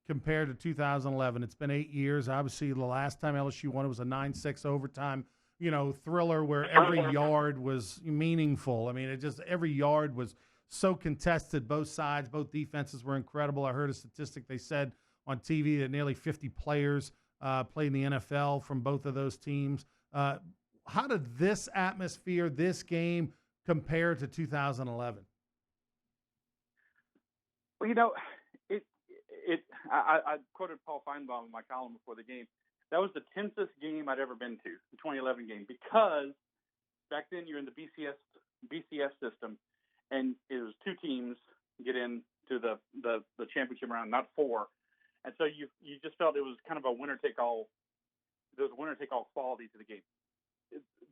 compared to 2011, it's been 8 years. Obviously, the last time LSU won, it was a 9-6 overtime, thriller where every yard was meaningful. I mean, every yard was so contested, both sides, both defenses were incredible. I heard a statistic they said on TV that nearly 50 players played in the NFL from both of those teams. How did this atmosphere, this game, compare to 2011? Well, I quoted Paul Feinbaum in my column before the game. That was the tensest game I'd ever been to, the 2011 game, because back then you're in the BCS system, and it was 2 teams get into the championship round, not 4, and so you just felt it was kind of a winner take all. There was a winner take all quality to the game.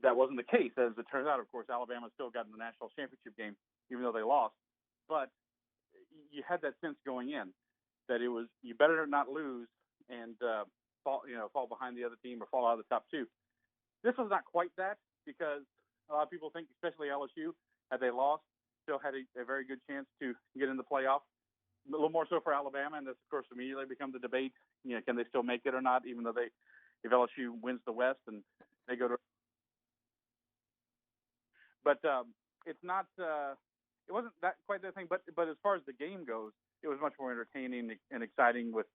That wasn't the case, as it turns out. Of course, Alabama still got in the national championship game, even though they lost. But you had that sense going in that it was you better not lose and fall behind the other team or fall out of the top 2. This was not quite that, because a lot of people think, especially LSU, had they lost, still had a very good chance to get in the playoff. A little more so for Alabama, and this, of course, immediately becomes the debate. Can they still make it or not? Even though if LSU wins the West and they go to, but it's not. It wasn't that quite that thing. But as far as the game goes, it was much more entertaining and exciting with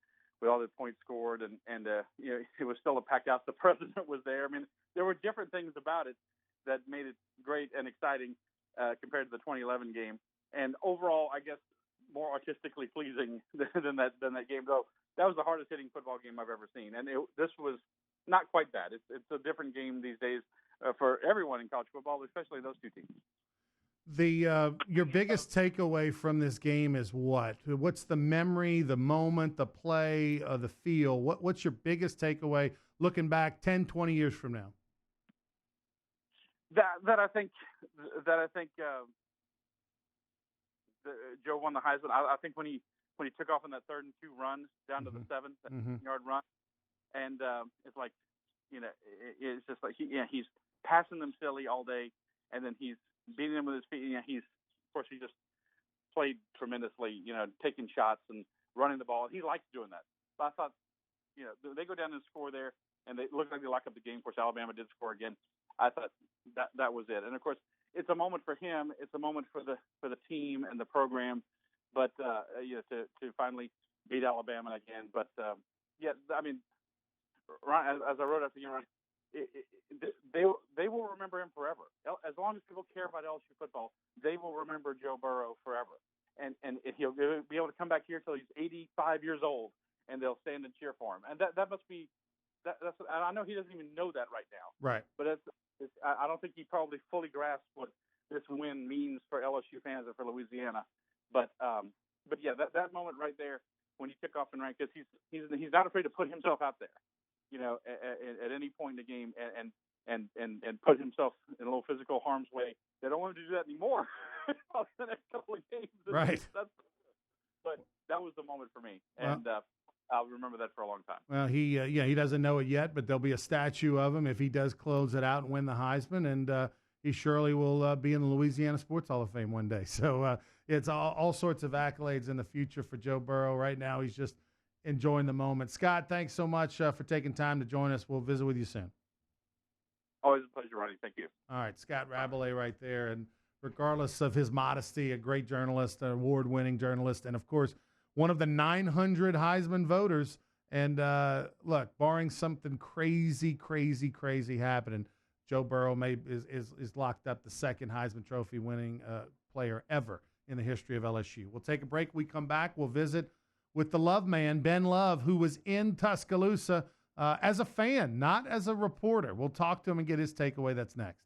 all the points scored, and it was still a packed house. The president was there. I mean, there were different things about it that made it great and exciting compared to the 2011 game. And overall, I guess more artistically pleasing than that game. Though that was the hardest hitting football game I've ever seen, and this was not quite that. It's a different game these days for everyone in college football, especially those 2 teams. Your biggest takeaway from this game is what? What's the memory, the moment, the play, the feel? What's your biggest takeaway looking back 10, 20 years from now? That I think Joe won the Heisman. I think when he took off on that 3rd and 2 run down to the 7-yard run, and it's like, it's just like he's passing them silly all day, and then he's beating them with his feet. He just played tremendously, taking shots and running the ball, and he likes doing that. So I thought, they go down and score there, and they look like they lock up the game. Of course, Alabama did score again. I thought that was it. And of course, it's a moment for him. It's a moment for the team and the program. But to finally beat Alabama again. But I mean, Ryan, as I wrote after you, Ryan, they will remember him forever. As long as people care about LSU football, they will remember Joe Burrow forever. And he'll be able to come back here till he's 85 years old, and they'll stand and cheer for him. And that must be that's. And I know he doesn't even know that right now. Right. But I don't think he probably fully grasped what this win means for LSU fans and for Louisiana. But yeah, that moment right there when he took off and ran, because he's not afraid to put himself out there, at any point in the game and put himself in a little physical harm's way. They don't want him to do that anymore the next couple of games. Right. But that was the moment for me, and I'll remember that for a long time. Well, he doesn't know it yet, but there'll be a statue of him if he does close it out and win the Heisman, and he surely will be in the Louisiana Sports Hall of Fame one day. So it's all sorts of accolades in the future for Joe Burrow. Right now, he's just enjoying the moment. Scott, thanks so much for taking time to join us. We'll visit with you soon. Always a pleasure, Ronnie. Thank you. All right, Scott Rabelais right there. And regardless of his modesty, a great journalist, an award-winning journalist, and, of course, one of the 900 Heisman voters. And, look, barring something crazy happening, Joe Burrow is locked up the second Heisman Trophy winning player ever in the history of LSU. We'll take a break. We come back. We'll visit with the Love Man, Ben Love, who was in Tuscaloosa as a fan, not as a reporter. We'll talk to him and get his takeaway. That's next.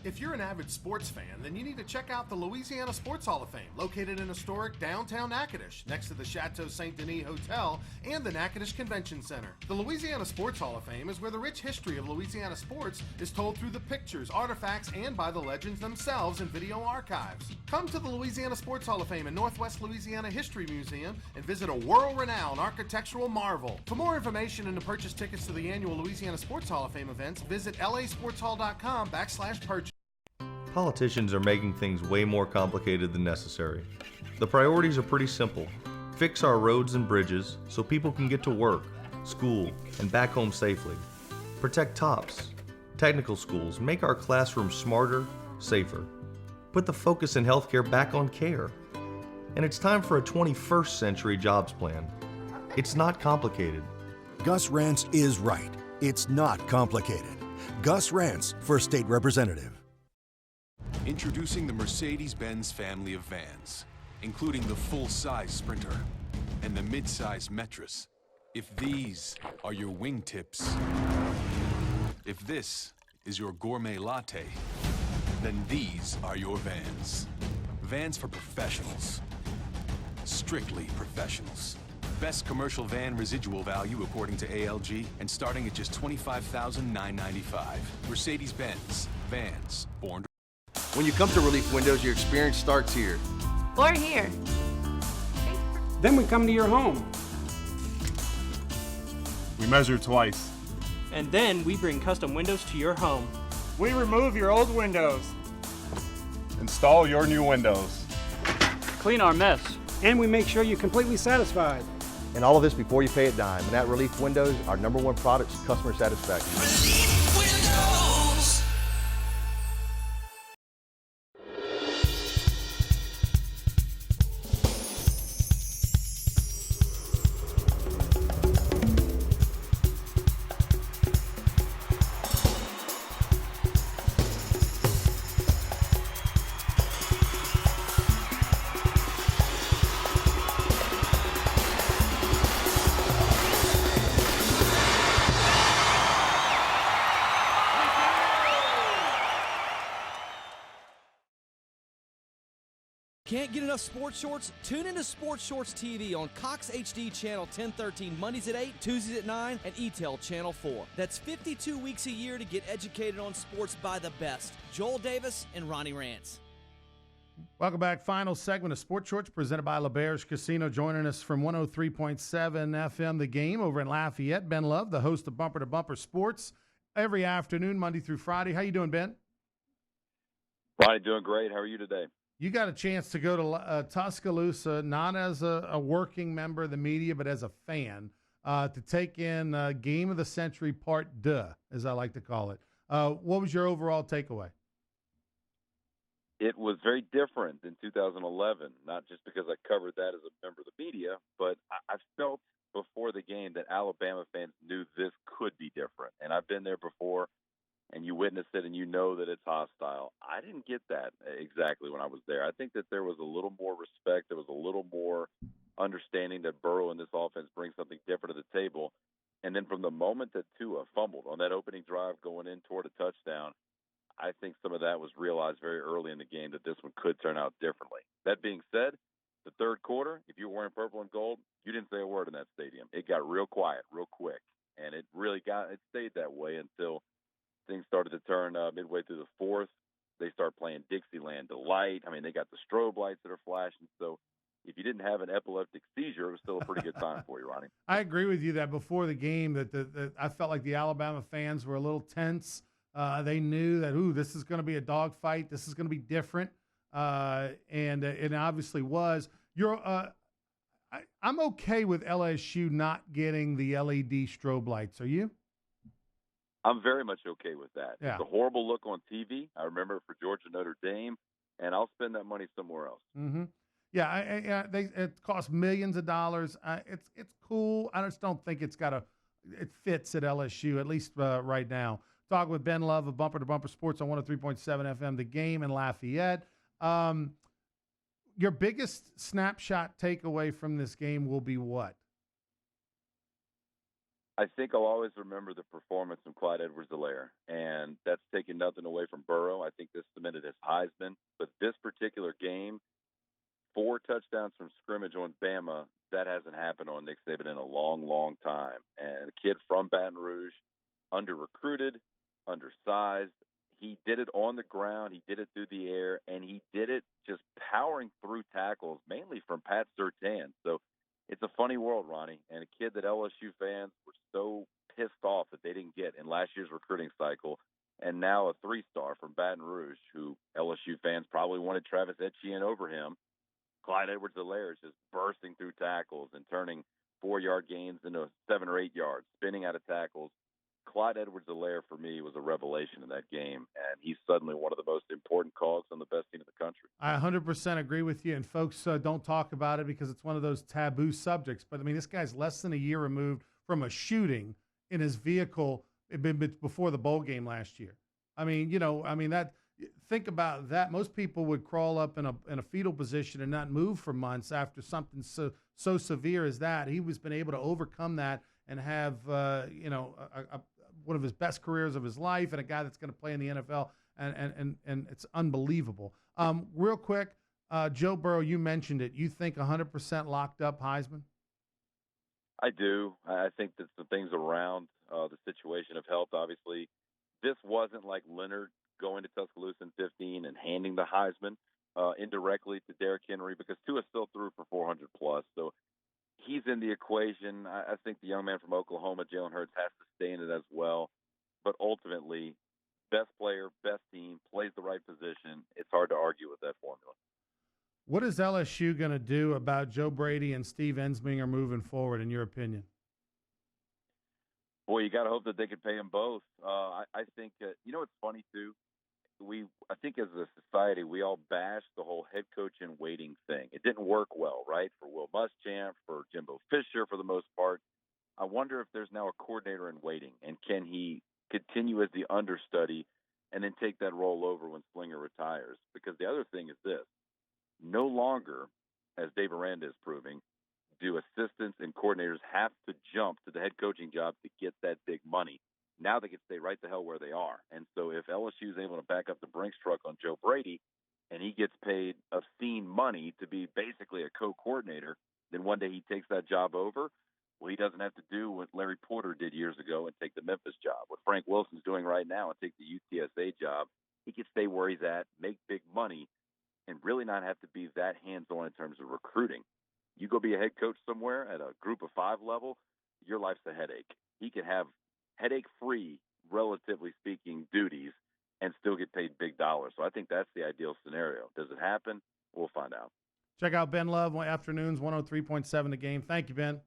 If you're an avid sports fan, then you need to check out the Louisiana Sports Hall of Fame, located in historic downtown Natchitoches, next to the Chateau Saint Denis Hotel and the Natchitoches Convention Center. The Louisiana Sports Hall of Fame is where the rich history of Louisiana sports is told through the pictures, artifacts, and by the legends themselves in video archives. Come to the Louisiana Sports Hall of Fame and Northwest Louisiana History Museum and visit a world-renowned architectural marvel. For more information and to purchase tickets to the annual Louisiana Sports Hall of Fame events, visit lasportshall.com/purchase. Politicians are making things way more complicated than necessary. The priorities are pretty simple. Fix our roads and bridges so people can get to work, school, and back home safely. Protect TOPS, technical schools, make our classrooms smarter, safer. Put the focus in healthcare back on care. And it's time for a 21st century jobs plan. It's not complicated. Gus Rance is right. It's not complicated. Gus Rance for State Representative. Introducing the Mercedes-Benz family of vans, including the full-size Sprinter and the mid-size Metris. If these are your wingtips, if this is your gourmet latte, then these are your vans. Vans for professionals. Strictly professionals. Best commercial van residual value according to ALG, and starting at just $25,995. Mercedes-Benz. Vans. Born to... When you come to Relief Windows, your experience starts here. Or here. Then we come to your home. We measure twice. And then we bring custom windows to your home. We remove your old windows. Install your new windows. Clean our mess. And we make sure you're completely satisfied. And all of this before you pay a dime. And at Relief Windows, our #1 product is customer satisfaction. Relief Windows. Can't get enough sports shorts? Tune into Sports Shorts TV on Cox HD Channel 1013 Mondays at 8, Tuesdays at 9, and ETEL Channel 4. That's 52 weeks a year to get educated on sports by the best. Joel Davis and Ronnie Rance. Welcome back. Final segment of Sports Shorts presented by LeBear's Casino. Joining us from 103.7 FM The Game over in Lafayette, Ben Love, the host of Bumper to Bumper Sports, every afternoon, Monday through Friday. How you doing, Ben? Ronnie, doing great. How are you today? You got a chance to go to Tuscaloosa, not as a working member of the media, but as a fan, to take in Game of the Century Part 2, as I like to call it. What was your overall takeaway? It was very different in 2011, not just because I covered that as a member of the media, but I felt before the game that Alabama fans knew this could be different. And I've been there before, and you witness it and you know that it's hostile. I didn't get that exactly when I was there. I think that there was a little more respect. There was a little more understanding that Burrow and this offense brings something different to the table. And then from the moment that Tua fumbled on that opening drive going in toward a touchdown, I think some of that was realized very early in the game that this one could turn out differently. That being said, the third quarter, if you were wearing purple and gold, you didn't say a word in that stadium. It got real quiet, real quick. And it stayed that way until things started to turn midway through the fourth. They start playing Dixieland Delight. I mean, they got the strobe lights that are flashing. So if you didn't have an epileptic seizure, it was still a pretty good time for you, Ronnie. I agree with you that before the game that I felt like the Alabama fans were a little tense. They knew that, this is going to be a dogfight. This is going to be different. And it obviously was. I'm okay with LSU not getting the LED strobe lights. Are you? I'm very much okay with that. Yeah. It's a horrible look on TV. I remember it for Georgia Notre Dame, and I'll spend that money somewhere else. Mm-hmm. Yeah, it costs millions of dollars. It's cool. I just don't think it fits at LSU, at least right now. Talk with Ben Love of Bumper to Bumper Sports on 103.7 FM, The Game in Lafayette. Your biggest snapshot takeaway from this game will be what? I think I'll always remember the performance of Clyde Edwards-Helaire, and that's taking nothing away from Burrow. I think this cemented his Heisman. But this particular game, 4 touchdowns from scrimmage on Bama, that hasn't happened on Nick Saban in a long, long time. And a kid from Baton Rouge, under-recruited, undersized. He did it on the ground. He did it through the air, and he did it just powering through tackles, mainly from Pat Surtain. So it's a funny world, Ronnie, and a kid that LSU fans were so pissed off that they didn't get in last year's recruiting cycle, and now a 3-star from Baton Rouge, who LSU fans probably wanted Travis Etienne over him. Clyde Edwards-Helaire is just bursting through tackles and turning 4-yard gains into 7 or 8 yards, spinning out of tackles. Clyde Edwards-Helaire, for me, was a revelation in that game, and he's suddenly one of the most important cogs on the best team in the country. I 100% agree with you, and folks don't talk about it because it's one of those taboo subjects. But, I mean, this guy's less than a year removed from a shooting in his vehicle before the bowl game last year. I mean, think about that. Most people would crawl up in a fetal position and not move for months after something so severe as that. He was been able to overcome that and have one of his best careers of his life, and a guy that's going to play in the NFL, and it's unbelievable. Real quick, Joe Burrow, you mentioned it. You think 100% locked up Heisman? I do. I think that the things around the situation have helped. Obviously, this wasn't like Leonard going to Tuscaloosa in 15 and handing the Heisman indirectly to Derrick Henry, because Tua still threw for 400 plus. So he's in the equation. I think the young man from Oklahoma, Jalen Hurts, has to stay in it as well. But ultimately, best player, best team, plays the right position. It's hard to argue with that formula. What is LSU going to do about Joe Brady and Steve Ensminger moving forward, in your opinion? Boy, you got to hope that they could pay them both. I think, it's funny, too. I think as a society, we all bash the whole head coach in waiting thing. It didn't work well, right? For Will Muschamp, for Jimbo Fisher, for the most part. I wonder if there's now a coordinator in waiting, and can he continue as the understudy and then take that role over when Slinger retires? Because the other thing is this. No longer, as Dave Aranda is proving, do assistants and coordinators have to jump to the head coaching job to get that big money. Now they can stay right the hell where they are. And so if LSU is able to back up the Brinks truck on Joe Brady, and he gets paid obscene money to be basically a co-coordinator, then one day he takes that job over. Well, he doesn't have to do what Larry Porter did years ago and take the Memphis job. What Frank Wilson's doing right now and take the UTSA job, he can stay where he's at, make big money, and really not have to be that hands-on in terms of recruiting. You go be a head coach somewhere at a group of 5 level, your life's a headache. He can have headache-free, relatively speaking, duties and still get paid big dollars. So I think that's the ideal scenario. Does it happen? We'll find out. Check out Ben Love, afternoons, 103.7 The Game. Thank you, Ben.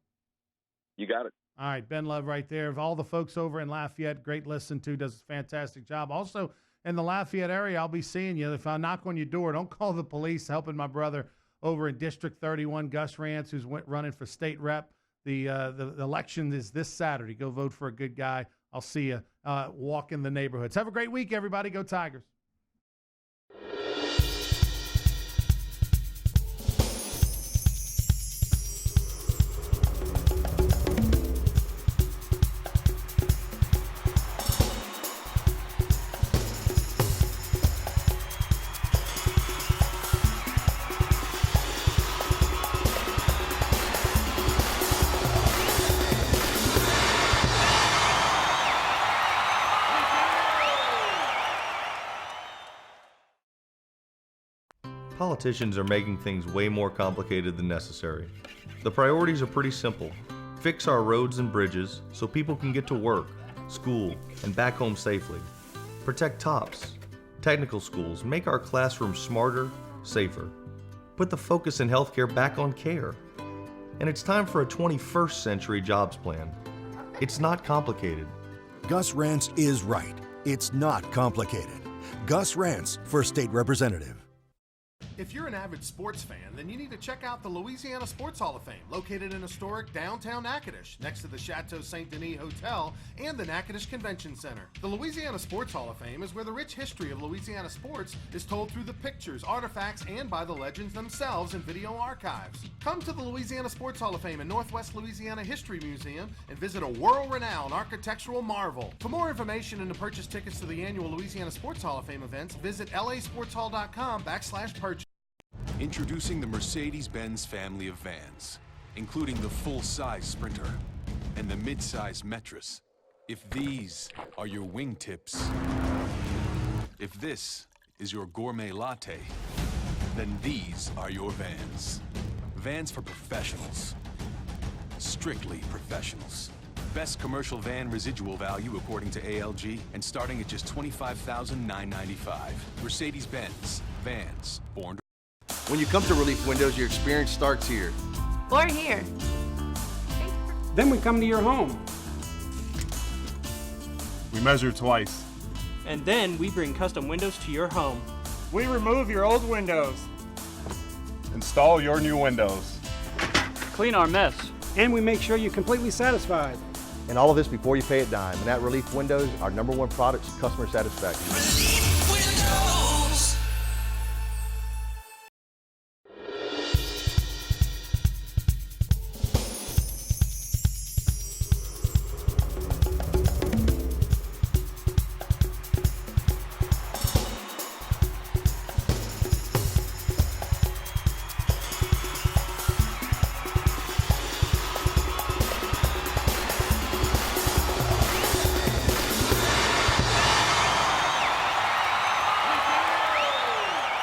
You got it. All right, Ben Love right there. Of all the folks over in Lafayette, great listen to, does a fantastic job. Also, in the Lafayette area, I'll be seeing you. If I knock on your door, don't call the police. Helping my brother over in District 31, Gus Rance, who's running for state rep. The election is this Saturday. Go vote for a good guy. I'll see you walk in the neighborhoods. Have a great week, everybody. Go Tigers. Politicians are making things way more complicated than necessary. The priorities are pretty simple. Fix our roads and bridges so people can get to work, school, and back home safely. Protect TOPS, technical schools, make our classrooms smarter, safer. Put the focus in healthcare back on care. And it's time for a 21st century jobs plan. It's not complicated. Gus Rance is right. It's not complicated. Gus Rance for State Representative. If you're an avid sports fan, then you need to check out the Louisiana Sports Hall of Fame, located in historic downtown Natchitoches, next to the Chateau Saint Denis Hotel and the Natchitoches Convention Center. The Louisiana Sports Hall of Fame is where the rich history of Louisiana sports is told through the pictures, artifacts, and by the legends themselves in video archives. Come to the Louisiana Sports Hall of Fame and Northwest Louisiana History Museum and visit a world-renowned architectural marvel. For more information and to purchase tickets to the annual Louisiana Sports Hall of Fame events, visit lasportshall.com/purchase. Introducing the Mercedes-Benz family of vans, including the full-size Sprinter and the mid-size Metris. If these are your wingtips, if this is your gourmet latte, then these are your vans. Vans for professionals. Strictly professionals. Best commercial van residual value according to ALG, and starting at just $25,995. Mercedes-Benz. Vans. Born to... When you come to Relief Windows, your experience starts here. Or here. Then we come to your home. We measure twice. And then we bring custom windows to your home. We remove your old windows. Install your new windows. Clean our mess. And we make sure you're completely satisfied. And all of this before you pay a dime. And at Relief Windows, our #1 product is customer satisfaction.